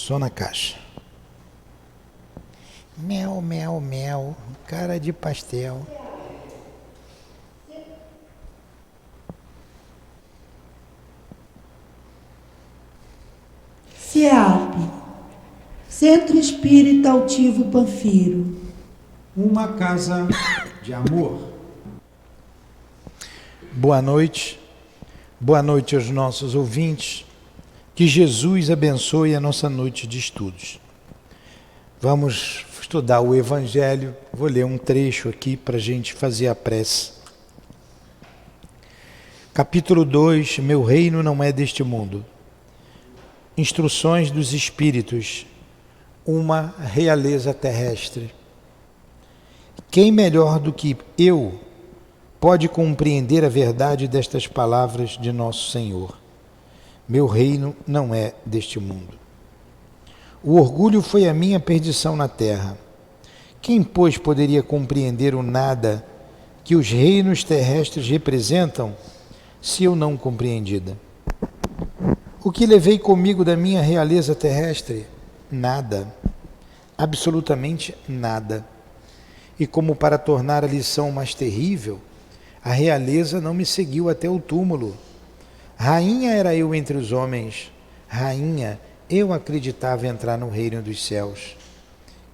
Só na caixa. Mel, mel, mel, cara de pastel. CEAP, Centro Espírita Altivo Panfiro. Uma casa de amor. Boa noite aos nossos ouvintes. Que Jesus abençoe a nossa noite de estudos. Vamos estudar o Evangelho. Vou ler um trecho aqui para a gente fazer a prece. Capítulo 2, Meu reino não é deste mundo. Instruções dos Espíritos, uma realeza terrestre. Quem melhor do que eu pode compreender a verdade destas palavras de Nosso Senhor? Meu reino não é deste mundo. O orgulho foi a minha perdição na terra. Quem, pois, poderia compreender o nada que os reinos terrestres representam, se eu não compreendida? O que levei comigo da minha realeza terrestre? Nada. Absolutamente nada. E como para tornar a lição mais terrível, a realeza não me seguiu até o túmulo. Rainha era eu entre os homens. Rainha, eu acreditava entrar no reino dos céus.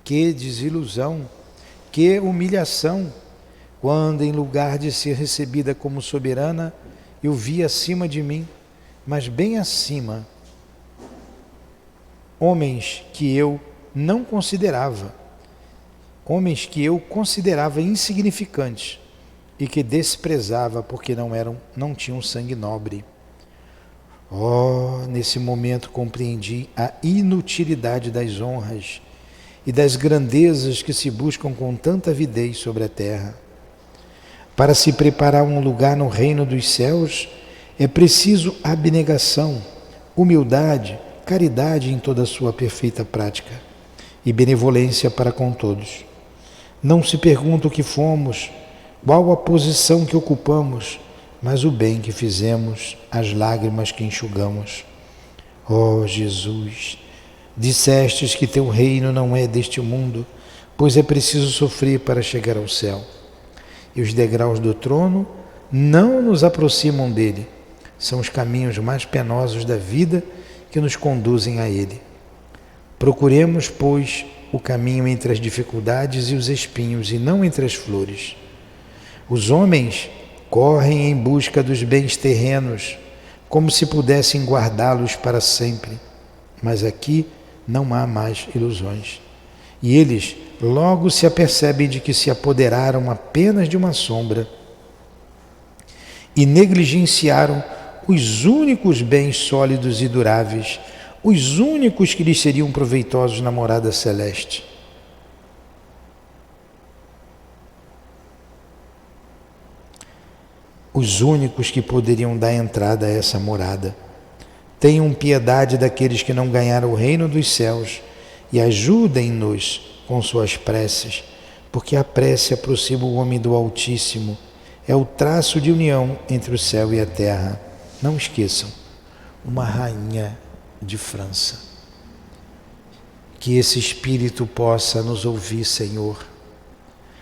Que desilusão, que humilhação, quando em lugar de ser recebida como soberana, eu vi acima de mim, mas bem acima, homens que eu não considerava, homens que eu considerava insignificantes e que desprezava porque não tinham sangue nobre. Oh, nesse momento compreendi a inutilidade das honras e das grandezas que se buscam com tanta avidez sobre a terra. Para se preparar um lugar no reino dos céus, é preciso abnegação, humildade, caridade em toda a sua perfeita prática e benevolência para com todos. Não se pergunta o que fomos, qual a posição que ocupamos, mas o bem que fizemos, as lágrimas que enxugamos. Ó Jesus, dissestes que teu reino não é deste mundo, pois é preciso sofrer para chegar ao céu. E os degraus do trono não nos aproximam dele. São os caminhos mais penosos da vida que nos conduzem a ele. Procuremos, pois, o caminho entre as dificuldades e os espinhos, e não entre as flores. Os homens correm em busca dos bens terrenos, como se pudessem guardá-los para sempre. Mas aqui não há mais ilusões. E eles logo se apercebem de que se apoderaram apenas de uma sombra e negligenciaram os únicos bens sólidos e duráveis, os únicos que lhes seriam proveitosos na morada celeste. Os únicos que poderiam dar entrada a essa morada. Tenham piedade daqueles que não ganharam o reino dos céus e ajudem-nos com suas preces, porque a prece aproxima o homem do Altíssimo, é o traço de união entre o céu e a terra. Não esqueçam, uma rainha de França. Que esse Espírito possa nos ouvir, Senhor.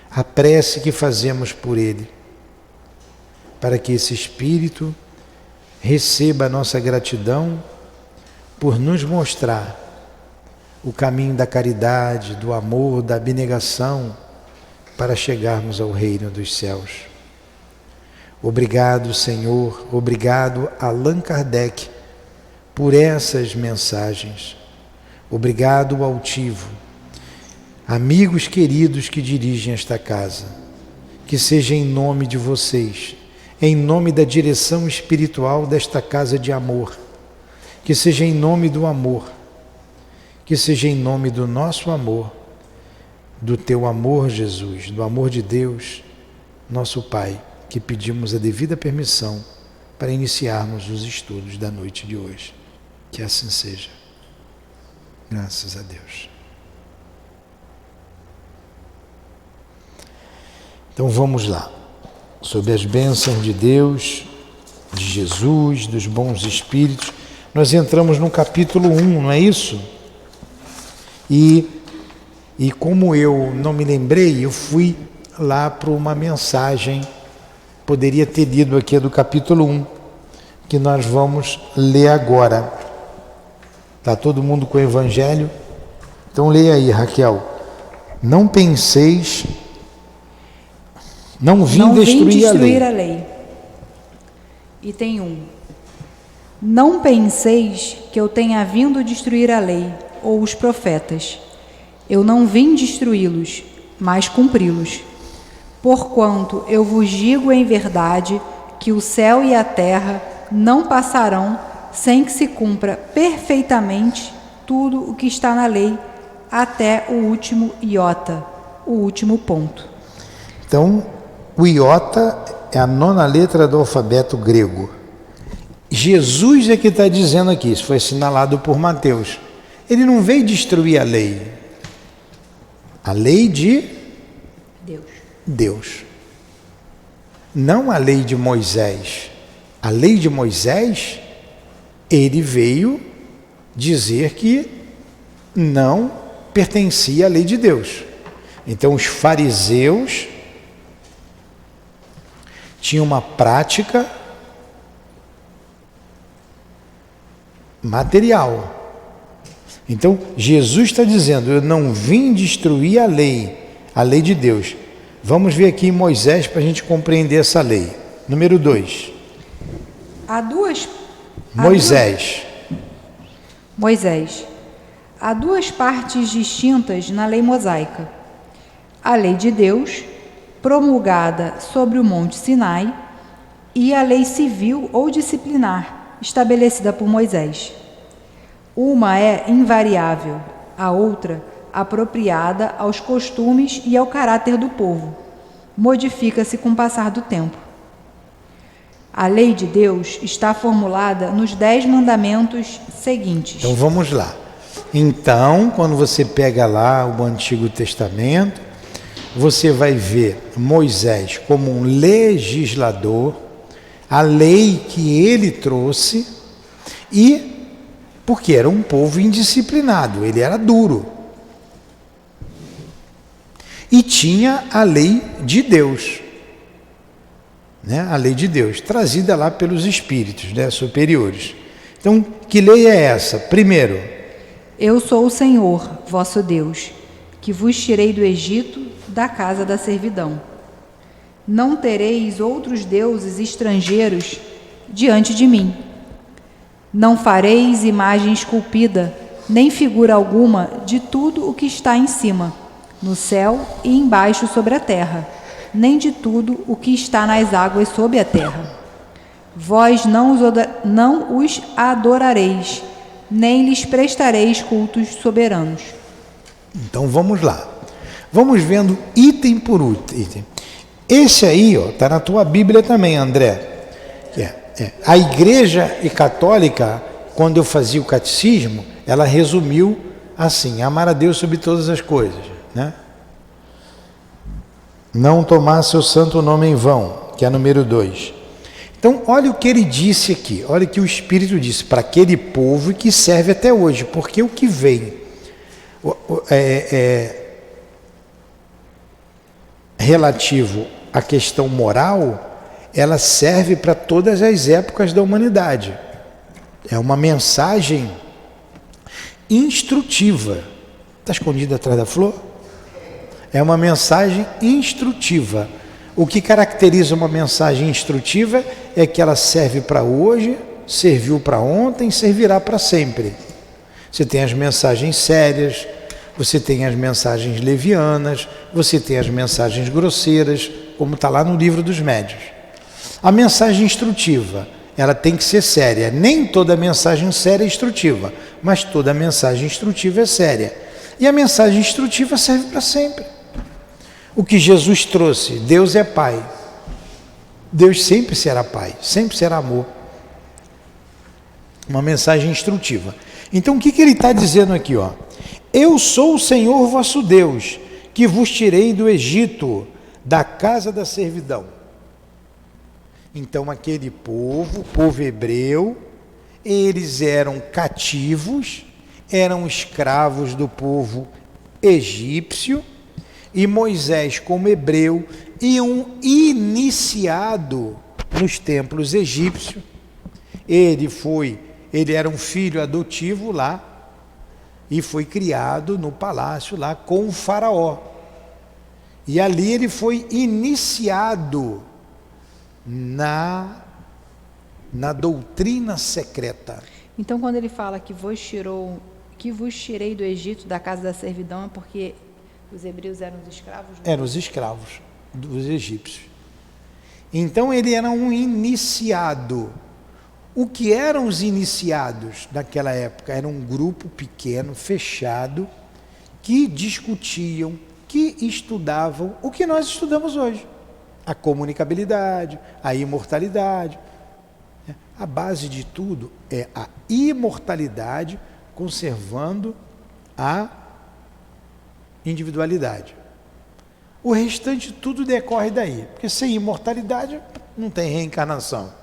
A prece que fazemos por ele, para que esse Espírito receba a nossa gratidão por nos mostrar o caminho da caridade, do amor, da abnegação, para chegarmos ao reino dos céus. Obrigado, Senhor, obrigado Allan Kardec por essas mensagens. Obrigado, Altivo, amigos queridos que dirigem esta casa, que seja em nome de vocês, em nome da direção espiritual desta casa de amor, que seja em nome do amor, que seja em nome do nosso amor, do teu amor, Jesus, do amor de Deus, nosso Pai, que pedimos a devida permissão para iniciarmos os estudos da noite de hoje. Que assim seja. Graças a Deus. Então vamos lá. Sob as bênçãos de Deus, de Jesus, dos bons espíritos, nós entramos no capítulo 1, não é isso? E como eu não me lembrei, eu fui lá para uma mensagem, poderia ter lido aqui do capítulo 1, que nós vamos ler agora. Está todo mundo com o Evangelho? Então leia aí, Raquel. Não penseis, não vim destruir a lei. Item 1. Não penseis que eu tenha vindo destruir a lei ou os profetas. Eu não vim destruí-los, mas cumpri-los. Porquanto eu vos digo em verdade que o céu e a terra não passarão sem que se cumpra perfeitamente tudo o que está na lei, até o último iota, o último ponto. Então, o iota é a 9ª letra do alfabeto grego. Jesus é que está dizendo aqui, isso foi assinalado por Mateus. Ele não veio destruir a lei. A lei de Deus. Não a lei de Moisés. A lei de Moisés, ele veio dizer que não pertencia à lei de Deus. Então os fariseus tinham uma prática material. Então Jesus está dizendo, eu não vim destruir a lei de Deus. Vamos ver aqui em Moisés para a gente compreender essa lei. Número 2. Moisés. Há duas partes distintas na lei mosaica. A lei de Deus, promulgada sobre o Monte Sinai, e a lei civil ou disciplinar, estabelecida por Moisés. Uma é invariável, a outra apropriada aos costumes e ao caráter do povo. Modifica-se com o passar do tempo. A lei de Deus está formulada nos 10 mandamentos seguintes. Então vamos lá. Então, quando você pega lá o Antigo Testamento, você vai ver Moisés como um legislador, a lei que ele trouxe, e porque era um povo indisciplinado, ele era duro. E tinha a lei de Deus, né? A lei de Deus, trazida lá pelos espíritos, né, superiores. Então, que lei é essa? Primeiro, eu sou o Senhor, vosso Deus, que vos tirei do Egito, da casa da servidão. Não tereis outros deuses estrangeiros diante de mim. Não fareis imagem esculpida, nem figura alguma de tudo o que está em cima, no céu e embaixo sobre a terra, nem de tudo o que está nas águas sob a terra. Vós não os adorareis, nem lhes prestareis cultos soberanos. Então vamos lá. Vamos vendo item por item. Esse aí, está na tua Bíblia também, André. A Igreja Católica, quando eu fazia o catecismo, ela resumiu assim: amar a Deus sobre todas as coisas, né? Não tomar seu santo nome em vão, que é número 2. Então, olha o que ele disse aqui, olha o que o Espírito disse para aquele povo que serve até hoje, porque o que vem relativo à questão moral, ela serve para todas as épocas da humanidade. É uma mensagem instrutiva. Está escondida atrás da flor? É uma mensagem instrutiva. O que caracteriza uma mensagem instrutiva é que ela serve para hoje, serviu para ontem, servirá para sempre. Você tem as mensagens sérias, você tem as mensagens levianas, você tem as mensagens grosseiras, como está lá no Livro dos Médiuns. A mensagem instrutiva, ela tem que ser séria. Nem toda mensagem séria é instrutiva, mas toda mensagem instrutiva é séria. E a mensagem instrutiva serve para sempre. O que Jesus trouxe, Deus é Pai. Deus sempre será Pai, sempre será amor. Uma mensagem instrutiva. Então o que ele está dizendo aqui? Eu sou o Senhor vosso Deus, que vos tirei do Egito, da casa da servidão. Então aquele povo, o povo hebreu, eles eram cativos eram escravos do povo egípcio, e Moisés, como hebreu e um iniciado nos templos egípcios, ele era um filho adotivo lá e foi criado no palácio lá com o faraó. E ali ele foi iniciado na doutrina secreta. Então, quando ele fala que vos tirei do Egito, da casa da servidão, é porque os hebreus eram os escravos? Eram os escravos dos egípcios. Então ele era um iniciado. O que eram os iniciados daquela época? Era um grupo pequeno, fechado, que discutiam, que estudavam o que nós estudamos hoje. A comunicabilidade, a imortalidade. A base de tudo é a imortalidade conservando a individualidade. O restante tudo decorre daí, porque sem imortalidade não tem reencarnação.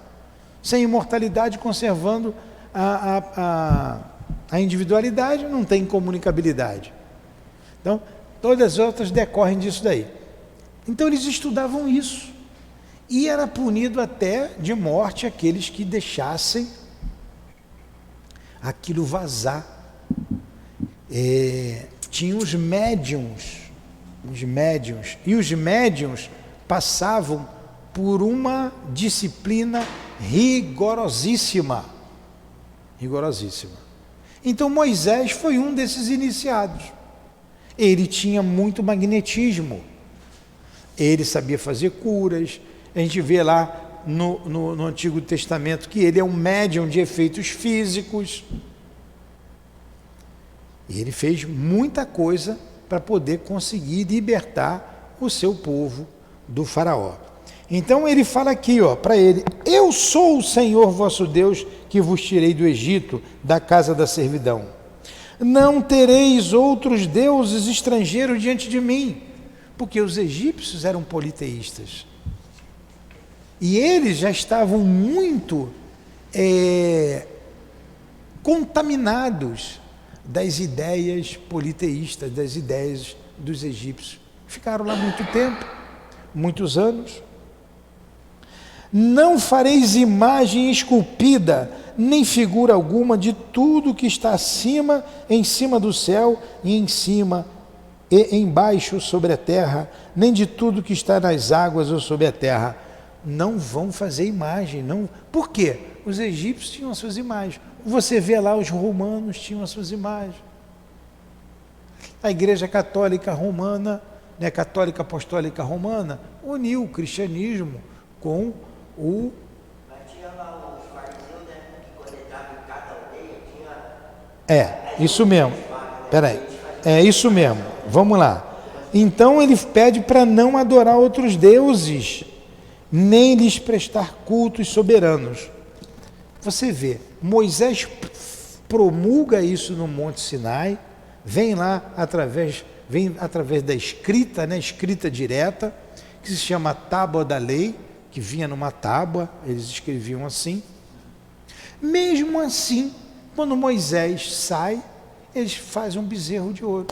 Sem imortalidade conservando a individualidade não tem comunicabilidade. Então, todas as outras decorrem disso daí. Então eles estudavam isso. E era punido até de morte aqueles que deixassem aquilo vazar. Tinha os médiuns, e os médiuns passavam por uma disciplina rigorosíssima. Então Moisés foi um desses iniciados. Ele tinha muito magnetismo, ele sabia fazer curas. A gente vê lá no Antigo Testamento que ele é um médium de efeitos físicos. E ele fez muita coisa para poder conseguir libertar o seu povo do faraó. Então ele fala aqui, para ele: eu sou o Senhor vosso Deus, que vos tirei do Egito, da casa da servidão. Não tereis outros deuses estrangeiros diante de mim, porque os egípcios eram politeístas. E eles já estavam muito contaminados das ideias politeístas, das ideias dos egípcios. Ficaram lá muito tempo, muitos anos. Não fareis imagem esculpida, nem figura alguma de tudo que está acima, em cima do céu, e em cima e embaixo sobre a terra, nem de tudo que está nas águas ou sobre a terra. Não vão fazer imagem, não. Por quê? Os egípcios tinham as suas imagens. Você vê lá, os romanos tinham as suas imagens. A Igreja Católica Romana, Católica Apostólica Romana, uniu o cristianismo com o... Mas tinha lá os fariseus, que conectavam em cada aldeia, tinha... isso mesmo. Peraí. É isso mesmo. Vamos lá. Então ele pede para não adorar outros deuses, nem lhes prestar cultos soberanos. Você vê, Moisés promulga isso no Monte Sinai, vem através da escrita, escrita direta, que se chama Tábua da Lei, que vinha numa tábua, eles escreviam assim. Mesmo assim, quando Moisés sai, eles fazem um bezerro de ouro.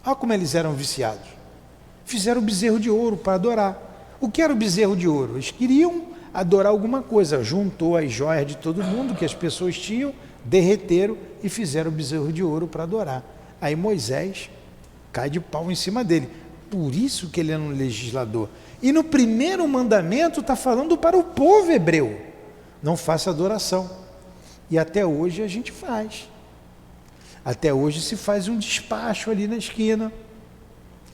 Olha como eles eram viciados. Fizeram o bezerro de ouro para adorar. O que era o bezerro de ouro? Eles queriam adorar alguma coisa, juntou as joias de todo mundo que as pessoas tinham, derreteram e fizeram o bezerro de ouro para adorar. Aí Moisés cai de pau em cima dele. Por isso que ele é um legislador. E no primeiro mandamento está falando para o povo hebreu: não faça adoração. E até hoje a gente faz. Até hoje se faz um despacho ali na esquina.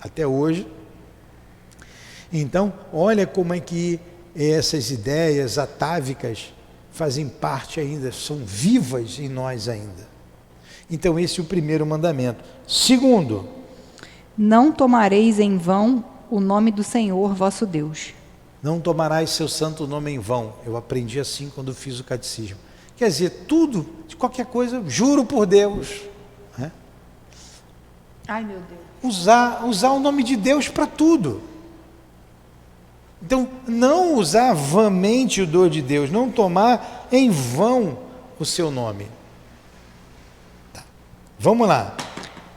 Até hoje. Então, olha como é que essas ideias atávicas fazem parte ainda, são vivas em nós ainda. Então, esse é o primeiro mandamento. Segundo, não tomareis em vão o nome do Senhor vosso Deus. Não tomarás seu santo nome em vão. Eu aprendi assim quando fiz o catecismo. Quer dizer, tudo, de qualquer coisa, juro por Deus. Ai, meu Deus. Usar o nome de Deus para tudo. Então, não usar vãmente o nome de Deus, não tomar em vão o seu nome. Tá. Vamos lá.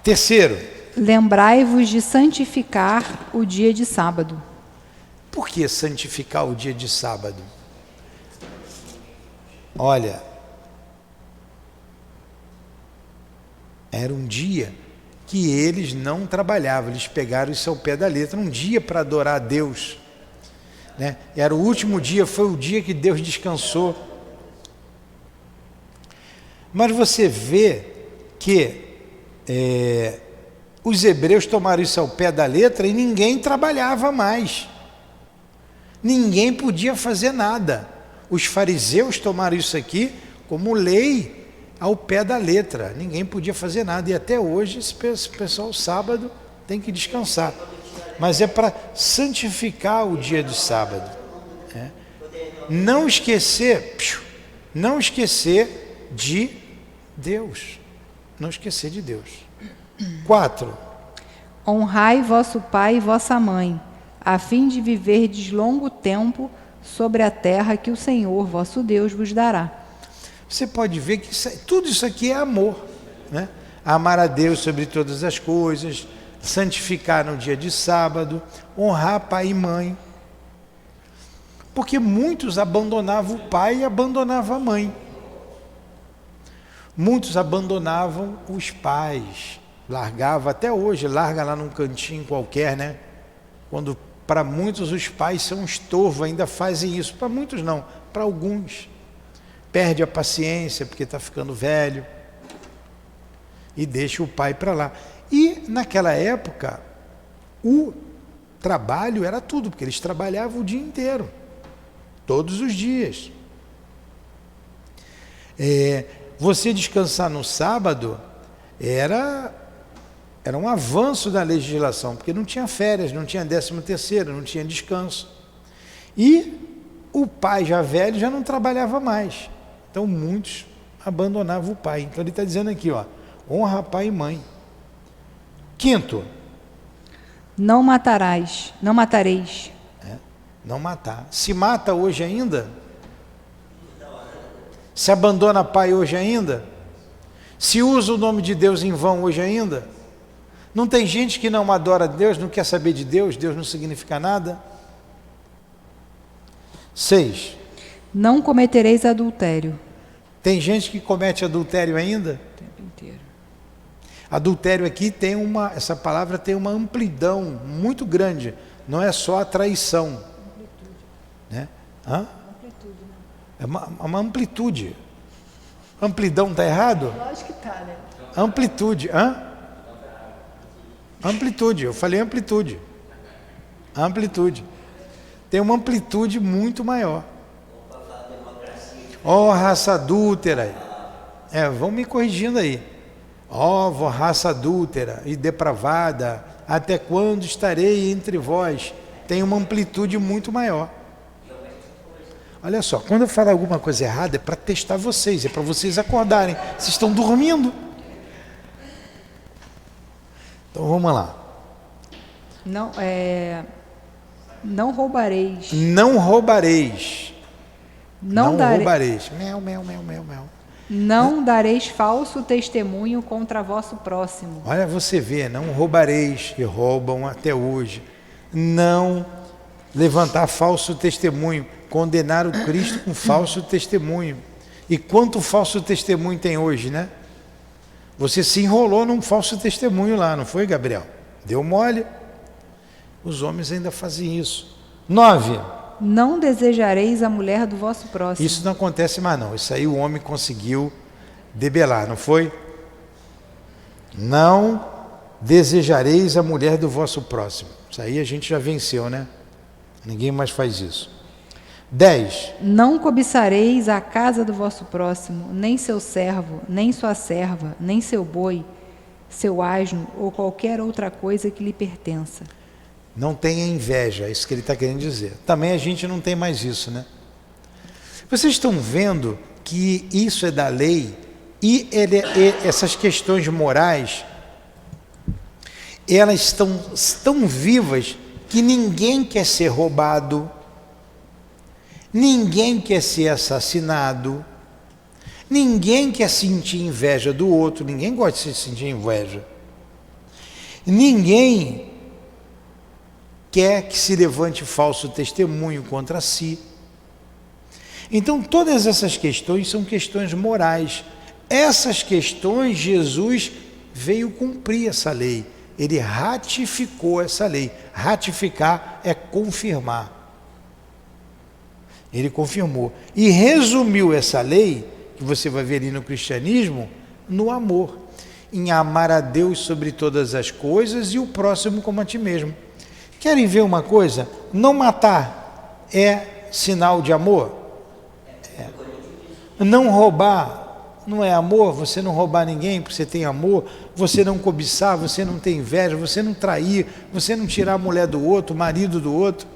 Terceiro, Lembrai-vos de santificar o dia de sábado. por que santificar o dia de sábado? Olha, era um dia que eles não trabalhavam, eles pegaram isso ao pé da letra, um dia para adorar a Deus, né? Era o último dia, foi o dia que Deus descansou. Mas você vê que os hebreus tomaram isso ao pé da letra e ninguém trabalhava mais, ninguém podia fazer nada. Os fariseus tomaram isso aqui como lei ao pé da letra, ninguém podia fazer nada, e até hoje esse pessoal sábado tem que descansar, mas é para santificar o dia do sábado, né? Não esquecer de Deus, não esquecer de Deus. 4, Honrai vosso pai e vossa mãe, a fim de viverdes longo tempo sobre a terra que o Senhor vosso Deus vos dará. Você pode ver que tudo isso aqui é amor, né? Amar a Deus sobre todas as coisas, santificar no dia de sábado, honrar pai e mãe. Porque muitos abandonavam o pai e abandonavam a mãe. Muitos abandonavam os pais, largavam, até hoje, larga lá num cantinho qualquer, né? Quando para muitos os pais são um estorvo, ainda fazem isso. Para muitos não, para alguns. Perde a paciência porque está ficando velho e deixa o pai para lá. E naquela época o trabalho era tudo, porque eles trabalhavam o dia inteiro, todos os dias. Você descansar no sábado era um avanço da legislação, porque não tinha férias, não tinha 13º, não tinha descanso. E o pai já velho já não trabalhava mais. Então muitos abandonavam o pai. Então ele está dizendo aqui, ó, honra pai e mãe. 5, Não matareis. Não matar. Se mata hoje ainda? Se abandona pai hoje ainda? Se usa o nome de Deus em vão hoje ainda? Não tem gente que não adora Deus, não quer saber de Deus, Deus não significa nada? 6. Não cometereis adultério. Tem gente que comete adultério ainda? O tempo inteiro. Adultério aqui essa palavra tem uma amplidão muito grande, não é só a traição, né? É uma amplitude. Amplidão está errado? Lógico que está, né? Amplitude, amplitude, eu falei amplitude. Amplitude. Tem uma amplitude muito maior. Ó, raça adúltera. Vão me corrigindo aí. Ó, raça adúltera e depravada, até quando estarei entre vós? Tem uma amplitude muito maior. Olha só, quando eu falar alguma coisa errada é para testar vocês, é para vocês acordarem. Vocês estão dormindo? Então vamos lá. Não roubareis. Não roubareis. Não roubareis. Mel. Não dareis falso testemunho contra vosso próximo. Olha, você vê, não roubareis, e roubam até hoje. Não levantar falso testemunho, condenar o Cristo com falso testemunho. E quanto falso testemunho tem hoje, né? Você se enrolou num falso testemunho lá, não foi, Gabriel? Deu mole. Os homens ainda fazem isso. 9. Não desejareis a mulher do vosso próximo. Isso não acontece mais não. Isso aí o homem conseguiu debelar, não foi? Não desejareis a mulher do vosso próximo. Isso aí a gente já venceu, né? Ninguém mais faz isso. 10. Não cobiçareis a casa do vosso próximo, nem seu servo, nem sua serva, nem seu boi, seu asno ou qualquer outra coisa que lhe pertença. Não tenha inveja, é isso que ele está querendo dizer. Também a gente não tem mais isso, né? Vocês estão vendo que isso é da lei e essas questões morais, elas estão tão vivas que ninguém quer ser roubado, ninguém quer ser assassinado, Ninguém quer sentir inveja do outro, ninguém gosta de sentir inveja. Ninguém quer que se levante falso testemunho contra si. Então, todas essas questões são questões morais. Essas questões, Jesus veio cumprir essa lei. Ele ratificou essa lei. Ratificar é confirmar. Ele confirmou. E resumiu essa lei, que você vai ver ali no cristianismo, no amor. Em amar a Deus sobre todas as coisas e o próximo como a ti mesmo. Querem ver uma coisa? Não matar é sinal de amor? É. Não roubar não é amor? Você não roubar ninguém porque você tem amor, você não cobiçar, você não ter inveja, você não trair, você não tirar a mulher do outro, o marido do outro.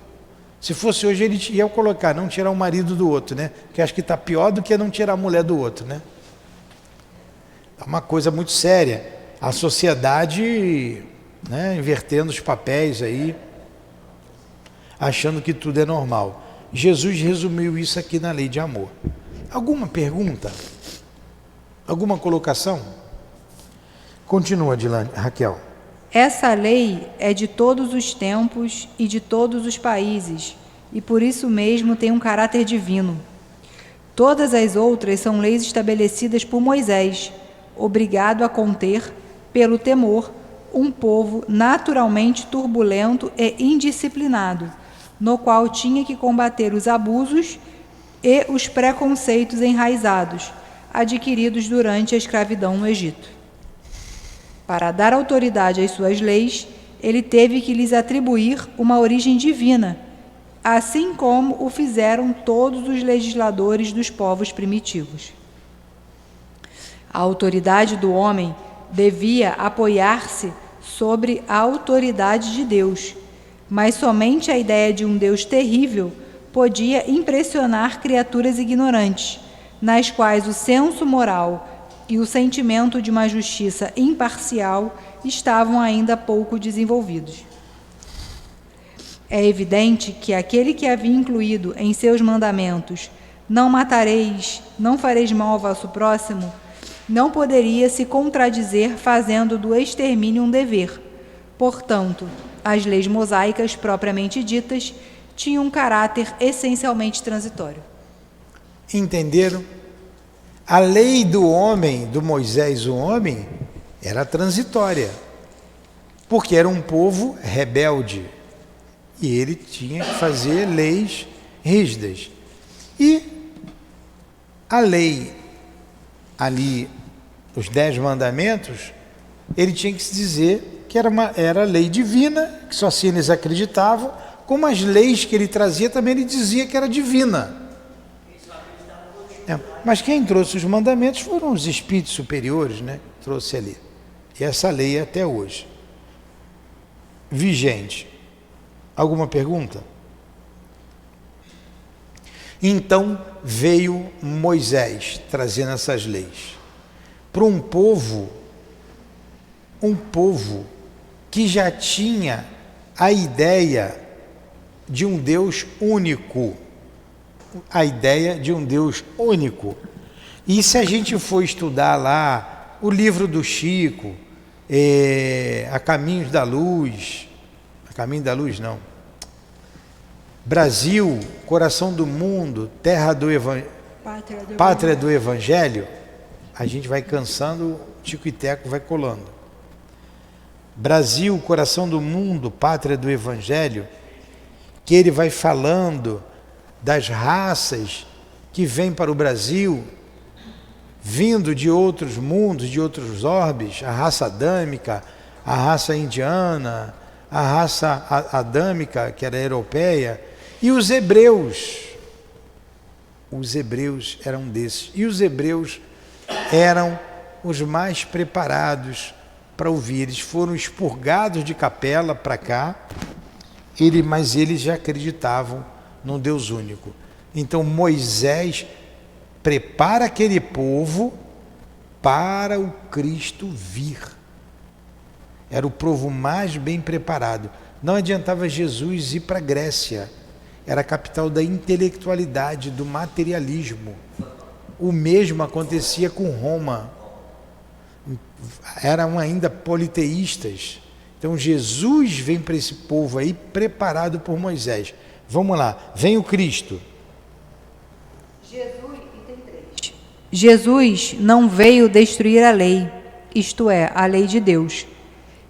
Se fosse hoje ele ia colocar, não tirar o marido do outro, né? Que acho que está pior do que não tirar a mulher do outro, né? É uma coisa muito séria. A sociedade, né, invertendo os papéis aí, achando que tudo é normal. Jesus resumiu isso aqui na lei de amor. Alguma pergunta? Alguma colocação? Continua, Dilane, Raquel. Essa lei é de todos os tempos e de todos os países, e por isso mesmo tem um caráter divino. Todas as outras são leis estabelecidas por Moisés, obrigado a conter, pelo temor, um povo naturalmente turbulento e indisciplinado, no qual tinha que combater os abusos e os preconceitos enraizados, adquiridos durante a escravidão no Egito. Para dar autoridade às suas leis, ele teve que lhes atribuir uma origem divina, assim como o fizeram todos os legisladores dos povos primitivos. A autoridade do homem devia apoiar-se sobre a autoridade de Deus, mas somente a ideia de um Deus terrível podia impressionar criaturas ignorantes, nas quais o senso moral e o sentimento de uma justiça imparcial estavam ainda pouco desenvolvidos. É evidente que aquele que havia incluído em seus mandamentos "não matareis, não fareis mal ao vosso próximo", não poderia se contradizer fazendo do extermínio um dever. Portanto, as leis mosaicas propriamente ditas tinham um caráter essencialmente transitório. Entenderam? A lei do homem, do Moisés, o homem, era transitória, porque era um povo rebelde e ele tinha que fazer leis rígidas. E a lei ali, os 10 mandamentos, ele tinha que se dizer que era lei divina, que só assim eles acreditavam, como as leis que ele trazia também ele dizia que era divina. Mas quem trouxe os mandamentos foram os espíritos superiores, né? Trouxe ali. E essa lei é até hoje vigente. Alguma pergunta? Então veio Moisés trazendo essas leis para um povo que já tinha a ideia de um Deus único. A ideia de um Deus único. E se a gente for estudar lá o livro do Chico, A Caminho da Luz não, Brasil, Coração do Mundo, Terra do Pátria do Evangelho, a gente vai cansando, Tico e Teco vai colando. Brasil, Coração do Mundo, Pátria do Evangelho, que ele vai falando das raças que vêm para o Brasil, vindo de outros mundos, de outros orbes, a raça adâmica, a raça indiana, a raça adâmica, que era europeia, e os hebreus. Os hebreus eram desses. E os hebreus eram os mais preparados para ouvir. Eles foram expurgados de Capela para cá, mas eles já acreditavam num Deus único. Então Moisés prepara aquele povo para o Cristo vir. Era o povo mais bem preparado. Não adiantava Jesus ir para a Grécia. Era a capital da intelectualidade, do materialismo. O mesmo acontecia com Roma. Eram ainda politeístas. Então Jesus vem para esse povo aí preparado por Moisés. Vamos lá, vem o Cristo. Jesus não veio destruir a lei, isto é, a lei de Deus.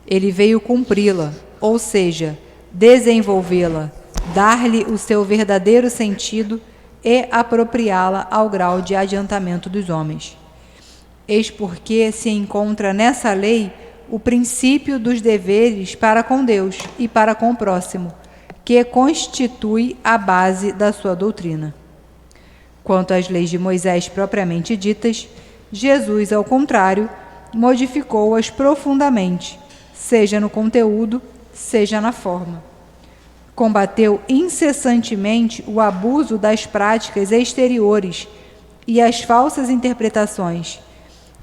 Ele veio cumpri-la, ou seja, desenvolvê-la, dar-lhe o seu verdadeiro sentido e apropriá-la ao grau de adiantamento dos homens. Eis porque se encontra nessa lei o princípio dos deveres para com Deus e para com o próximo, que constitui a base da sua doutrina. Quanto às leis de Moisés propriamente ditas, Jesus, ao contrário, modificou-as profundamente, seja no conteúdo, seja na forma. Combateu incessantemente o abuso das práticas exteriores e as falsas interpretações,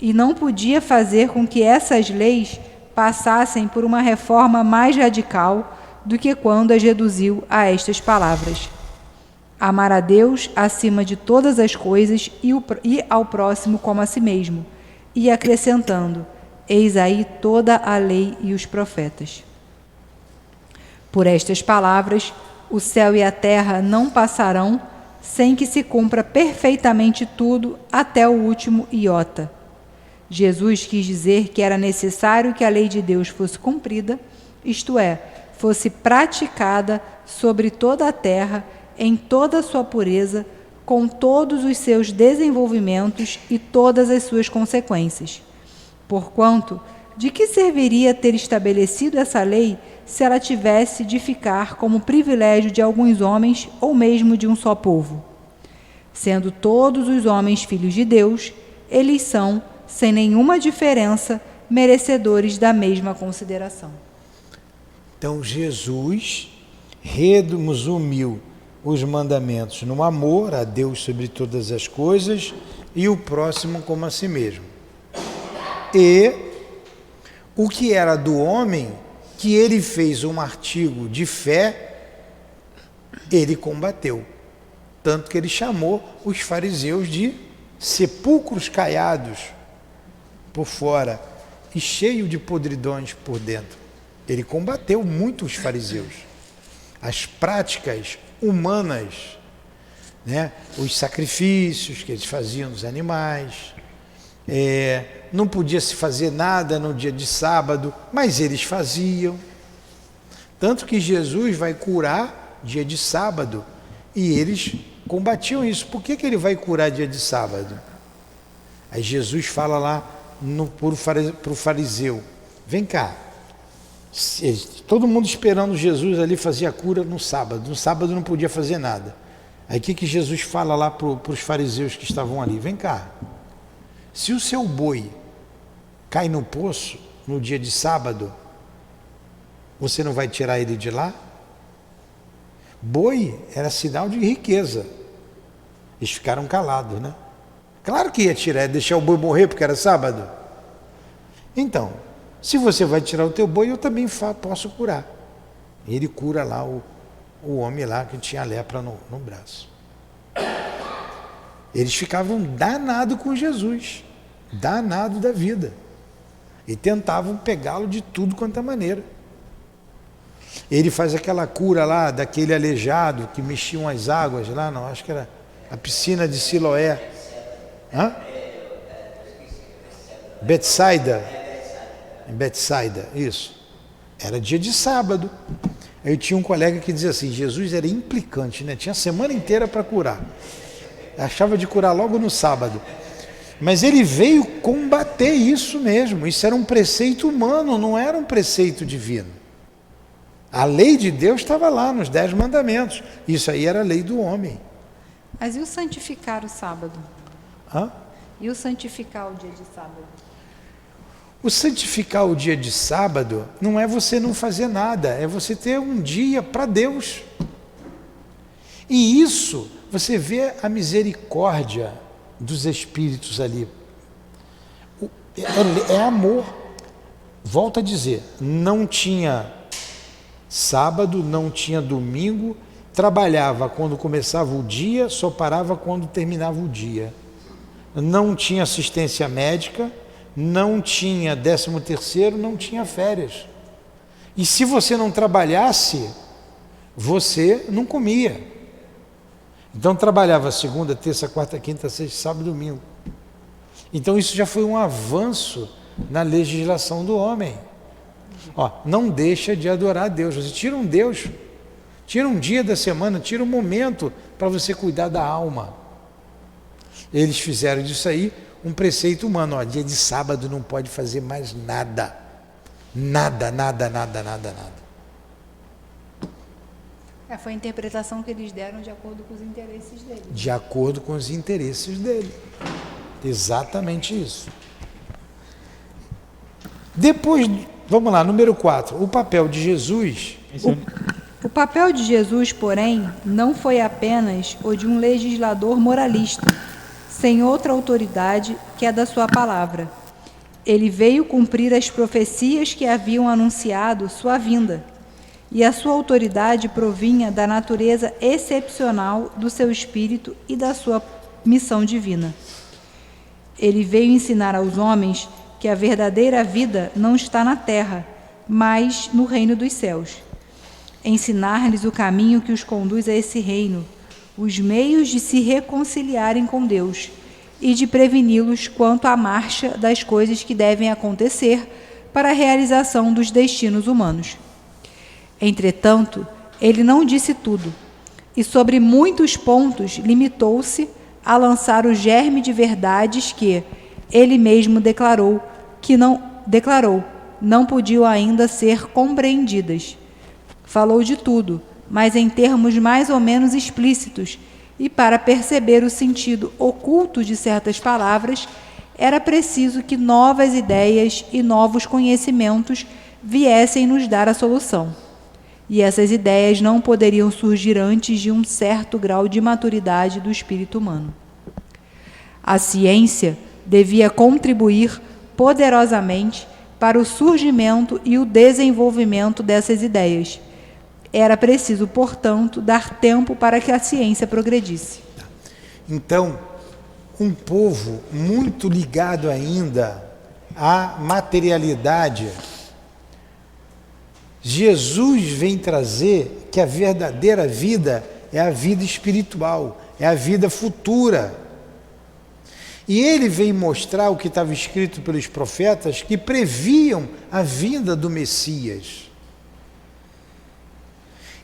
e não podia fazer com que essas leis passassem por uma reforma mais radical do que quando as reduziu a estas palavras: amar a Deus acima de todas as coisas e ao próximo como a si mesmo, e acrescentando: eis aí toda a lei e os profetas. Por estas palavras, o céu e a terra não passarão sem que se cumpra perfeitamente tudo até o último iota. Jesus quis dizer que era necessário que a lei de Deus fosse cumprida, isto é, fosse praticada sobre toda a terra, em toda a sua pureza, com todos os seus desenvolvimentos e todas as suas consequências. Porquanto, de que serviria ter estabelecido essa lei se ela tivesse de ficar como privilégio de alguns homens ou mesmo de um só povo? Sendo todos os homens filhos de Deus, eles são, sem nenhuma diferença, merecedores da mesma consideração. Então Jesus resumiu os mandamentos no amor a Deus sobre todas as coisas e o próximo como a si mesmo. E o que era do homem, que ele fez um artigo de fé, ele combateu. Tanto que ele chamou os fariseus de sepulcros caiados por fora e cheio de podridões por dentro. Ele combateu muito os fariseus. As práticas humanas, né? Os sacrifícios que eles faziam dos animais, não podia se fazer nada no dia de sábado, mas eles faziam. Tanto que Jesus vai curar dia de sábado e eles combatiam isso. Por que ele vai curar dia de sábado? Aí Jesus fala lá para o fariseu: vem cá, todo mundo esperando Jesus ali fazer a cura no sábado não podia fazer nada. Aí o que Jesus fala lá para os fariseus que estavam ali? Vem cá, se o seu boi cai no poço no dia de sábado, você não vai tirar ele de lá? Boi era sinal de riqueza. Eles ficaram calados, né? Claro que ia tirar, deixar o boi morrer porque era sábado. Então, se você vai tirar o teu boi, eu também posso curar. Ele cura lá o homem lá que tinha lepra no braço. Eles ficavam danados com Jesus, danado da vida, e tentavam pegá-lo de tudo quanto é maneira. Ele faz aquela cura lá daquele aleijado que mexiam as águas lá, não, acho que era a piscina de Siloé. Hã? Betsaida. Em Betsaida, isso. Era dia de sábado. Aí tinha um colega que dizia assim: Jesus era implicante, né? Tinha a semana inteira para curar. Achava de curar logo no sábado. Mas ele veio combater isso mesmo. Isso era um preceito humano, não era um preceito divino. A lei de Deus estava lá nos 10 mandamentos. Isso aí era a lei do homem. Mas e o santificar o sábado? Hã? E o santificar o dia de sábado? O santificar o dia de sábado não é você não fazer nada, é você ter um dia para Deus. E isso, você vê a misericórdia dos espíritos ali. É amor. Volto a dizer, não tinha sábado, não tinha domingo, trabalhava quando começava o dia, só parava quando terminava o dia. não tinha assistência médica, não tinha 13º, não tinha férias. E se você não trabalhasse, você não comia. Então trabalhava segunda, terça, quarta, quinta, sexta, sábado e domingo. Então isso já foi um avanço na legislação do homem. Ó, não deixa de adorar a Deus. Você tira um Deus, tira um dia da semana, tira um momento para você cuidar da alma. Eles fizeram disso aí um preceito humano. Ó, dia de sábado não pode fazer mais nada. Nada. Foi a interpretação que eles deram de acordo com os interesses deles. De acordo com os interesses dele. Exatamente isso. Depois, vamos lá, número 4. O papel de Jesus. O papel de Jesus, porém, não foi apenas o de um legislador moralista, sem outra autoridade que a da sua palavra. Ele veio cumprir as profecias que haviam anunciado sua vinda, e a sua autoridade provinha da natureza excepcional do seu espírito e da sua missão divina. Ele veio ensinar aos homens que a verdadeira vida não está na terra, mas no reino dos céus. Ensinar-lhes o caminho que os conduz a esse reino, os meios de se reconciliarem com Deus e de preveni-los quanto à marcha das coisas que devem acontecer para a realização dos destinos humanos. Entretanto, ele não disse tudo, e sobre muitos pontos limitou-se a lançar o germe de verdades que ele mesmo declarou não podiam ainda ser compreendidas. Falou de tudo, mas em termos mais ou menos explícitos, e para perceber o sentido oculto de certas palavras, era preciso que novas ideias e novos conhecimentos viessem nos dar a solução. E essas ideias não poderiam surgir antes de um certo grau de maturidade do espírito humano. A ciência devia contribuir poderosamente para o surgimento e o desenvolvimento dessas ideias. Era preciso, portanto, dar tempo para que a ciência progredisse. Então, um povo muito ligado ainda à materialidade, Jesus vem trazer que a verdadeira vida é a vida espiritual, é a vida futura. E ele vem mostrar o que estava escrito pelos profetas que previam a vinda do Messias.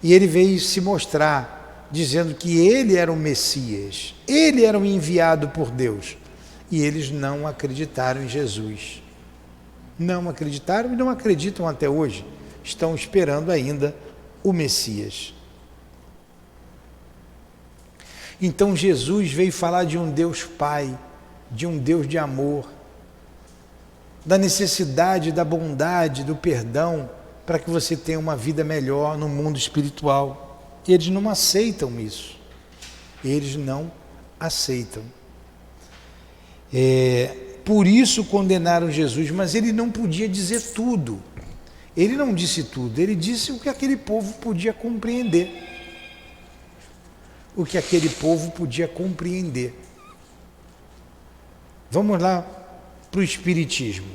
E ele veio se mostrar, dizendo que ele era o Messias, ele era o enviado por Deus. E eles não acreditaram em Jesus. Não acreditaram e não acreditam até hoje. Estão esperando ainda o Messias. Então Jesus veio falar de um Deus Pai, de um Deus de amor, da necessidade, da bondade, do perdão, para que você tenha uma vida melhor no mundo espiritual. E eles não aceitam isso. Eles não aceitam. Por isso condenaram Jesus, mas ele não podia dizer tudo. Ele não disse tudo, ele disse o que aquele povo podia compreender. O que aquele povo podia compreender. Vamos lá para o Espiritismo,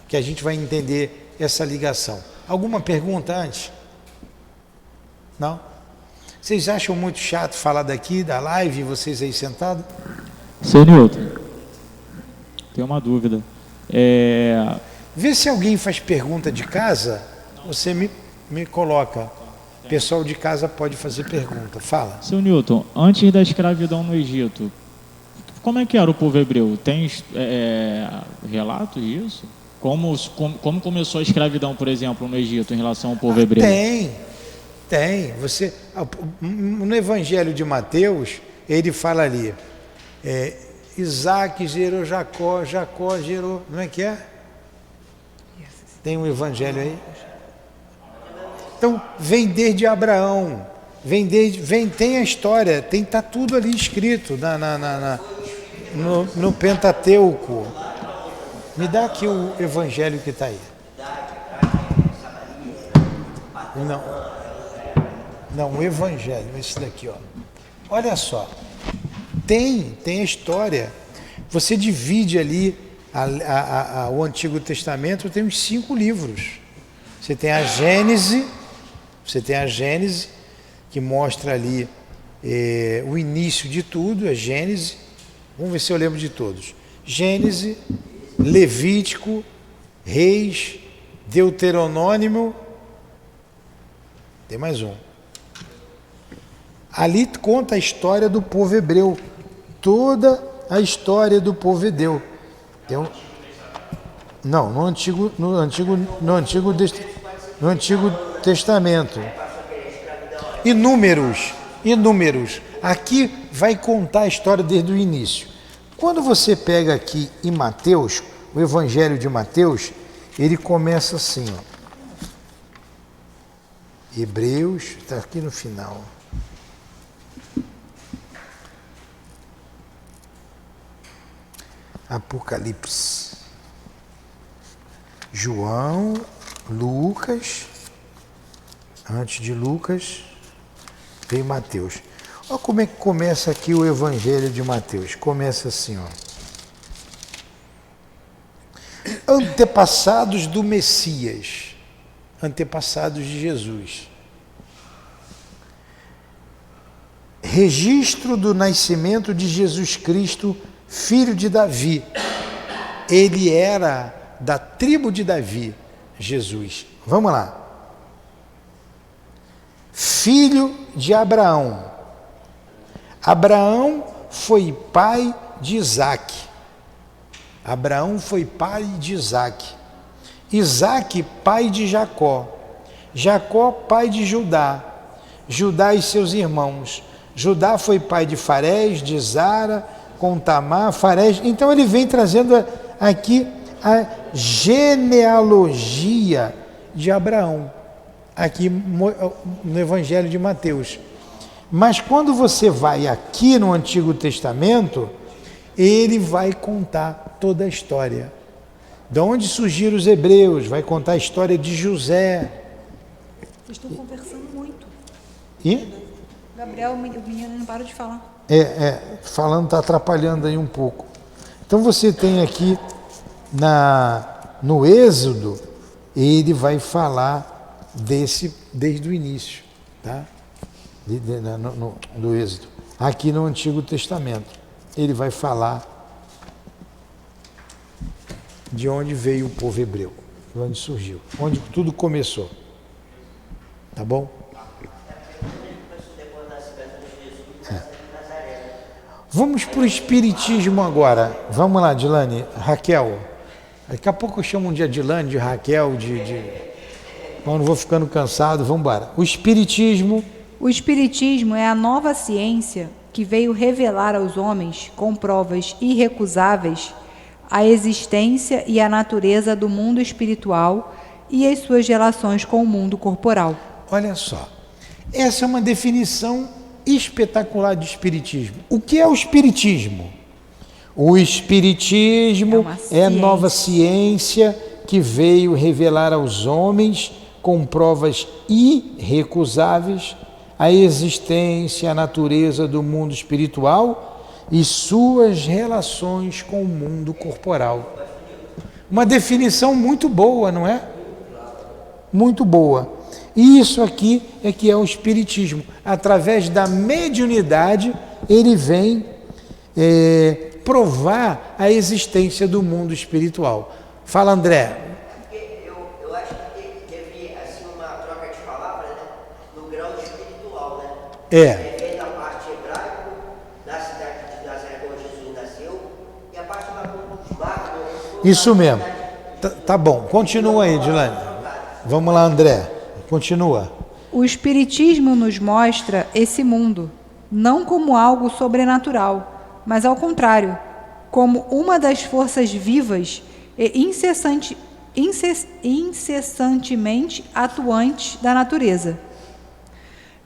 que a gente vai entender essa ligação. Alguma pergunta antes? Não? Vocês acham muito chato falar daqui, da live, vocês aí sentados? Seu Newton, tem uma dúvida. Vê se alguém faz pergunta de casa, você me coloca. O pessoal de casa pode fazer pergunta. Fala. Seu Newton, antes da escravidão no Egito, como é que era o povo hebreu? Tem relatos disso? Como começou a escravidão, por exemplo, no Egito, em relação ao povo hebreu? Tem. No Evangelho de Mateus, ele fala ali, Isaac gerou Jacó, Jacó gerou... Não é que é? Tem um Evangelho aí? Então, vem desde Abraão, tem a história, está tudo ali escrito no Pentateuco. Me dá aqui o Evangelho que está aí. Não, o Evangelho, esse daqui, ó. Olha só, tem a história. Você divide ali o Antigo Testamento, tem uns 5 livros. Você tem a Gênese, que mostra ali o início de tudo, a Gênese. Vamos ver se eu lembro de todos. Gênese, Levítico, Reis, Deuteronômio, tem mais um. Ali conta a história do povo hebreu, toda a história do povo hebreu. Não, no Antigo Testamento. Inúmeros. Aqui vai contar a história desde o início. Quando você pega aqui em Mateus, o Evangelho de Mateus, ele começa assim, ó. Hebreus, está aqui no final. Apocalipse. João, Lucas, antes de Lucas, vem Mateus. Olha como é que começa aqui o Evangelho de Mateus. Começa assim, ó. Antepassados do Messias, antepassados de Jesus. Registro do nascimento de Jesus Cristo, filho de Davi. Ele era da tribo de Davi, Jesus. Vamos lá. Filho de Abraão. Abraão foi pai de Isaac. Isaac, pai de Jacó. Jacó, pai de Judá. Judá e seus irmãos. Judá foi pai de Farés, de Zara, com Tamar, Farés. Então ele vem trazendo aqui a genealogia de Abraão, aqui no Evangelho de Mateus. Mas quando você vai aqui no Antigo Testamento, ele vai contar toda a história. De onde surgiram os hebreus, vai contar a história de José. Vocês estão conversando muito. E? Gabriel, o menino não para de falar. Falando está atrapalhando aí um pouco. Então você tem aqui no Êxodo, ele vai falar desde o início, tá? Do Êxodo. Aqui no Antigo Testamento, ele vai falar de onde veio o povo hebreu, de onde surgiu, onde tudo começou. Tá bom? Vamos para o Espiritismo agora. Vamos lá, Dilane. Raquel. Daqui a pouco eu chamo de Dilane, de Raquel, quando vou ficando cansado, vamos embora. O Espiritismo. O Espiritismo é a nova ciência que veio revelar aos homens, com provas irrecusáveis, a existência e a natureza do mundo espiritual e as suas relações com o mundo corporal. Olha só, essa é uma definição espetacular de Espiritismo. O que é o Espiritismo? O Espiritismo é a nova ciência que veio revelar aos homens, com provas irrecusáveis, a existência, a natureza do mundo espiritual e suas relações com o mundo corporal. Uma definição muito boa, não é? Muito boa. E isso aqui é que é o Espiritismo. Através da mediunidade, ele vem provar a existência do mundo espiritual. Fala, André. Eu acho que teve assim, uma troca de palavras, né? No grau espiritual, né? Vem da parte hebraica, da cidade de Nazaré, onde Jesus nasceu, e a parte dos magos. Isso mesmo. Tá bom. Continua aí, Dilane. Vamos lá, André. Continua. O Espiritismo nos mostra esse mundo, não como algo sobrenatural, mas ao contrário, como uma das forças vivas e incessantemente atuantes da natureza,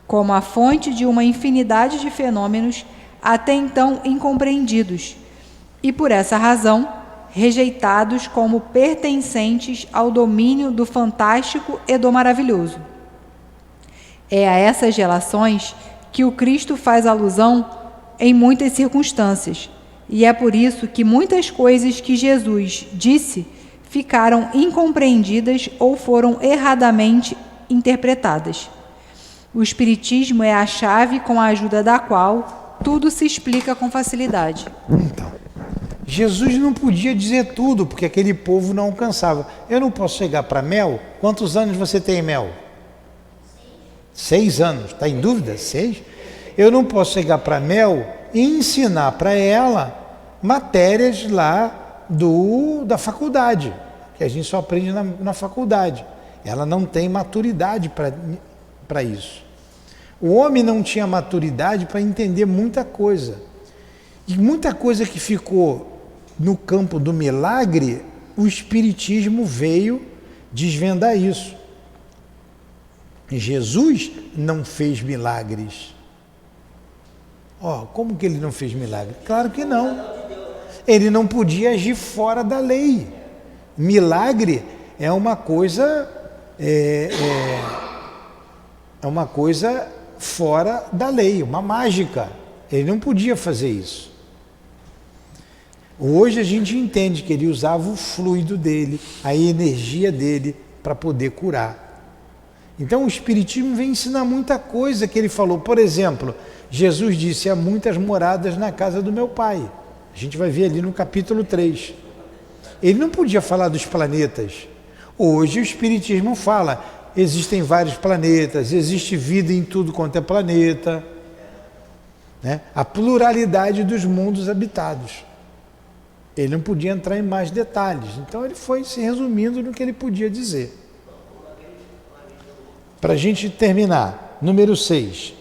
como a fonte de uma infinidade de fenômenos até então incompreendidos, e por essa razão rejeitados como pertencentes ao domínio do fantástico e do maravilhoso. É a essas relações que o Cristo faz alusão em muitas circunstâncias, E é por isso que muitas coisas que Jesus disse ficaram incompreendidas ou foram erradamente interpretadas. O Espiritismo é a chave com a ajuda da qual tudo se explica com facilidade. Então, Jesus não podia dizer tudo, porque aquele povo não alcançava. Eu não posso chegar para Mel. Quantos anos você tem, Mel? 6 anos. Está em dúvida? 6? Eu não posso chegar para Mel e ensinar para ela matérias lá da faculdade, que a gente só aprende na faculdade. Ela não tem maturidade para isso. O homem não tinha maturidade para entender muita coisa. E muita coisa que ficou no campo do milagre, o Espiritismo veio desvendar isso. Jesus não fez milagres. Como que ele não fez milagre? Claro que não. Ele não podia agir fora da lei. Milagre é uma coisa uma coisa fora da lei, uma mágica. Ele não podia fazer isso. Hoje a gente entende que ele usava o fluido dele, a energia dele para poder curar. Então o Espiritismo vem ensinar muita coisa que ele falou. Por exemplo, Jesus disse: há muitas moradas na casa do meu Pai. A gente vai ver ali no capítulo 3. Ele não podia falar dos planetas. Hoje o Espiritismo fala: existem vários planetas, existe vida em tudo quanto é planeta, né? A pluralidade dos mundos habitados. Ele não podia entrar em mais detalhes, então ele foi se resumindo no que ele podia dizer. Para a gente terminar, número 6.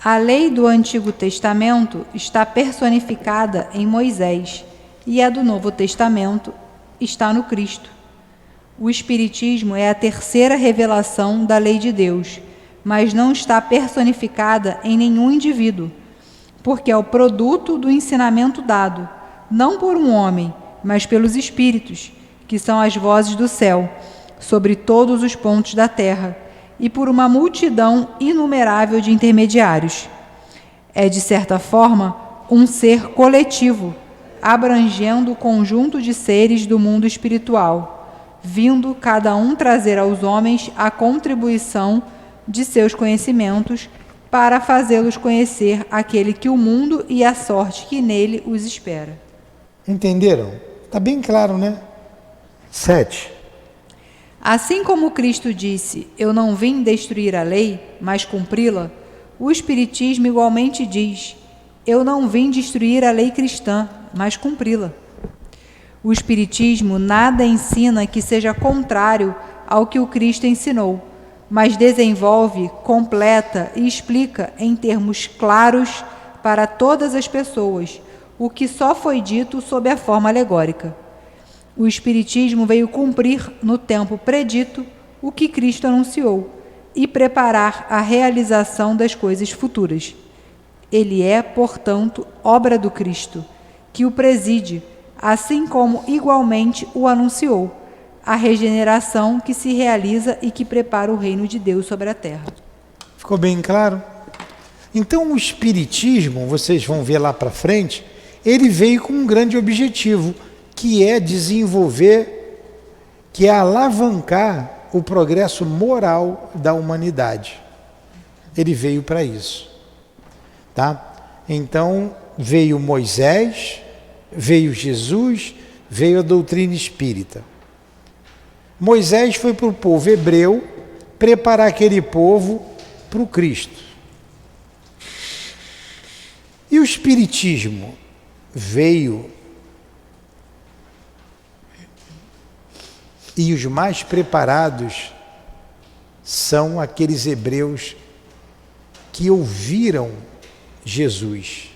A lei do Antigo Testamento está personificada em Moisés e a do Novo Testamento está no Cristo. O Espiritismo é a terceira revelação da lei de Deus, mas não está personificada em nenhum indivíduo, porque é o produto do ensinamento dado, não por um homem, mas pelos Espíritos, que são as vozes do céu, sobre todos os pontos da terra, e por uma multidão inumerável de intermediários. É, de certa forma, um ser coletivo, abrangendo o conjunto de seres do mundo espiritual, vindo cada um trazer aos homens a contribuição de seus conhecimentos para fazê-los conhecer aquele que o mundo e a sorte que nele os espera. Entenderam? Está bem claro, né? 7. Assim como Cristo disse: eu não vim destruir a lei, mas cumpri-la, o Espiritismo igualmente diz: eu não vim destruir a lei cristã, mas cumpri-la. O Espiritismo nada ensina que seja contrário ao que o Cristo ensinou, mas desenvolve, completa e explica em termos claros para todas as pessoas o que só foi dito sob a forma alegórica. O Espiritismo veio cumprir no tempo predito o que Cristo anunciou e preparar a realização das coisas futuras. Ele é, portanto, obra do Cristo, que o preside, assim como igualmente o anunciou, a regeneração que se realiza e que prepara o reino de Deus sobre a terra. Ficou bem claro? Então o Espiritismo, vocês vão ver lá para frente, ele veio com um grande objetivo, que é desenvolver, que é alavancar o progresso moral da humanidade. Ele veio para isso, tá? Então veio Moisés, veio Jesus, veio a doutrina espírita. Moisés foi para o povo hebreu preparar aquele povo para o Cristo. E o Espiritismo veio, e os mais preparados são aqueles hebreus que ouviram Jesus.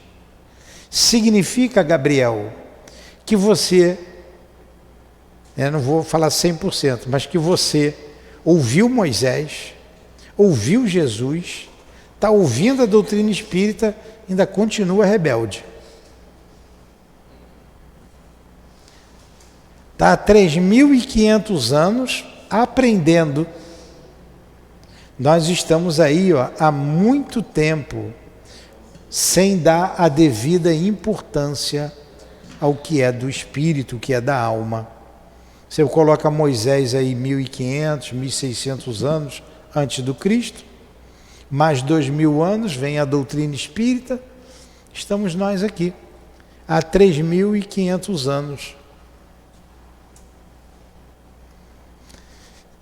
Significa, Gabriel, que você, não vou falar 100%, mas que você ouviu Moisés, ouviu Jesus, está ouvindo a doutrina espírita, ainda continua rebelde. Está há 3.500 anos aprendendo. Nós estamos aí há muito tempo sem dar a devida importância ao que é do espírito, o que é da alma. Você coloca Moisés aí 1500, 1600 anos antes do Cristo, mais 2000 anos, vem a doutrina espírita, estamos nós aqui, há 3500 anos.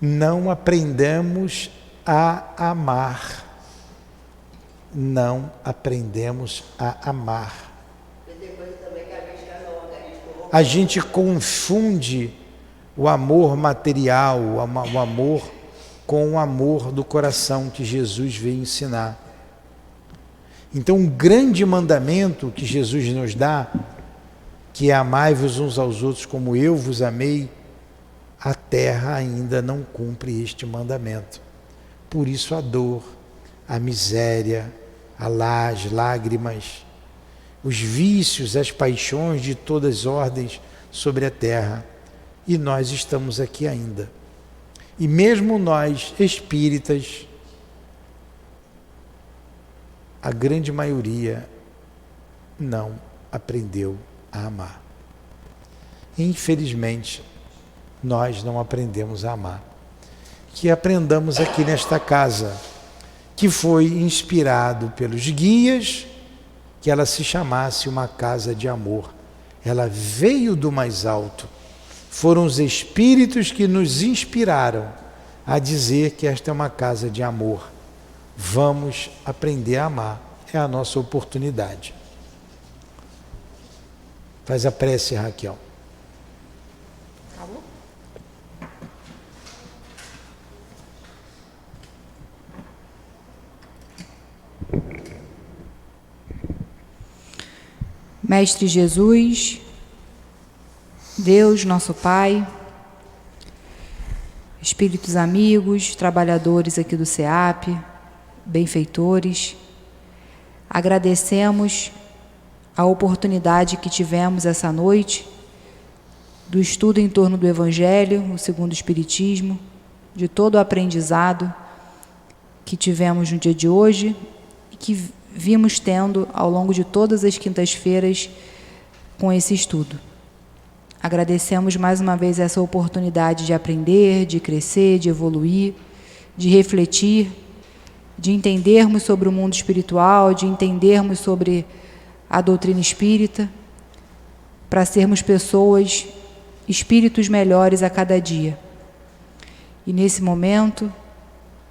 Não aprendemos a amar. Não aprendemos a amar. A gente confunde o amor material, o amor com o amor do coração que Jesus veio ensinar. Então, um grande mandamento que Jesus nos dá, que é amai-vos uns aos outros como eu vos amei, a terra ainda não cumpre este mandamento. Por isso a dor, a miséria, as lágrimas, os vícios, as paixões de todas as ordens sobre a terra. E nós estamos aqui ainda. E mesmo nós, espíritas, a grande maioria não aprendeu a amar. Infelizmente, nós não aprendemos a amar. Que aprendamos aqui nesta casa, que foi inspirado pelos guias, que ela se chamasse uma casa de amor. Ela veio do mais alto. Foram os espíritos que nos inspiraram a dizer que esta é uma casa de amor. Vamos aprender a amar. É a nossa oportunidade. Faz a prece, Raquel. Mestre Jesus, Deus, nosso Pai, espíritos amigos, trabalhadores aqui do SEAP, benfeitores, agradecemos a oportunidade que tivemos essa noite do estudo em torno do Evangelho, o segundo Espiritismo, de todo o aprendizado que tivemos no dia de hoje e que vimos tendo ao longo de todas as quintas-feiras com esse estudo. Agradecemos mais uma vez essa oportunidade de aprender, de crescer, de evoluir, de refletir, de entendermos sobre o mundo espiritual, de entendermos sobre a doutrina espírita, para sermos pessoas, espíritos melhores a cada dia. E nesse momento,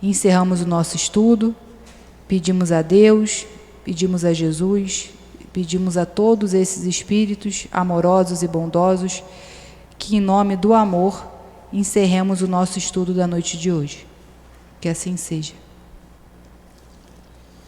encerramos o nosso estudo, pedimos a Deus, pedimos a Jesus, pedimos a todos esses espíritos amorosos e bondosos que, em nome do amor, encerremos o nosso estudo da noite de hoje. Que assim seja.